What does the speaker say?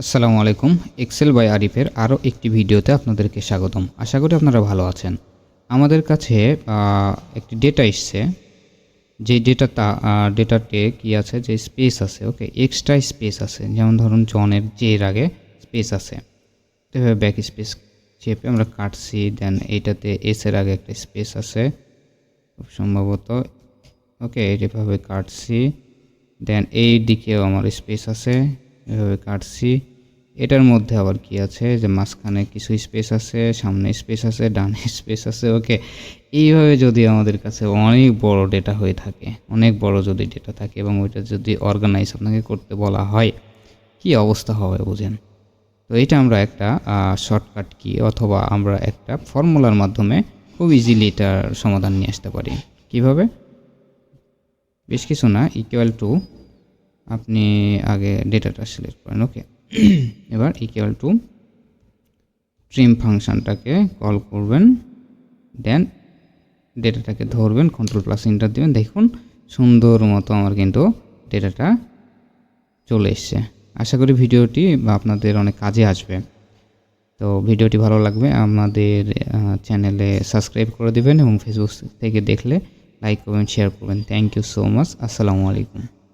আসসালামু আলাইকুম। Excel by আরিফের আরও একটি ভিডিওতে আপনাদেরকে স্বাগতম। আশা করি আপনারা ভালো আছেন। আমাদের কাছে একটি ডেটা এসছে। যে ডেটাতে কি আছে, যে স্পেস আছে, ওকে, এক্সট্রা স্পেস আছে। যেমন ধরুন জনের এর আগে স্পেস আছে, তো এভাবে ব্যাক স্পেস চেপে আমরা কাটছি। দেন এইটাতে এস এর আগে একটা স্পেস আছে খুব সম্ভবত, ওকে, এইভাবে কাটছি। দেন এই দিকেও আমার স্পেস আছে, এভাবে কাটছি। এটার মধ্যে আবার কি আছে, যে মাঝখানে কিছু স্পেস আছে, সামনে স্পেস আছে, ডানে স্পেস আছে, ওকে। এইভাবে যদি আমাদের কাছে অনেক বড় ডেটা হয়ে থাকে, অনেক বড় যদি ডেটা থাকে এবং ওইটা যদি অর্গানাইজ আপনাকে করতে বলা হয়, কি অবস্থা হবে বুঝেন। তো এটা আমরা একটা শর্টকাট কি অথবা আমরা একটা ফর্মুলার মাধ্যমে খুব ইজিলি এটার সমাধান নিয়ে আসতে পারি। কিভাবে? বেশ কিছু না, ইকুয়াল টু, আপনি আগে ডেটাটা সিলেক্ট করেন, ওকে। এবার ইকুয়াল টু ট্রিম ফাংশনটাকে কল করবেন, দেন ডেটাটাকে ধরবেন, কন্ট্রোল প্লাস এন্টার দেবেন। দেখুন সুন্দর মতো আমার কিন্তু ডেটাটা চলে এসছে। আশা করি ভিডিওটি আপনাদের অনেক কাজে আসবে। তো ভিডিওটি ভালো লাগবে আমাদের চ্যানেলে সাবস্ক্রাইব করে দেবেন এবং ফেসবুক থেকে দেখলে লাইক করবেন, শেয়ার করবেন। Thank you so much. আসসালামু আলাইকুম।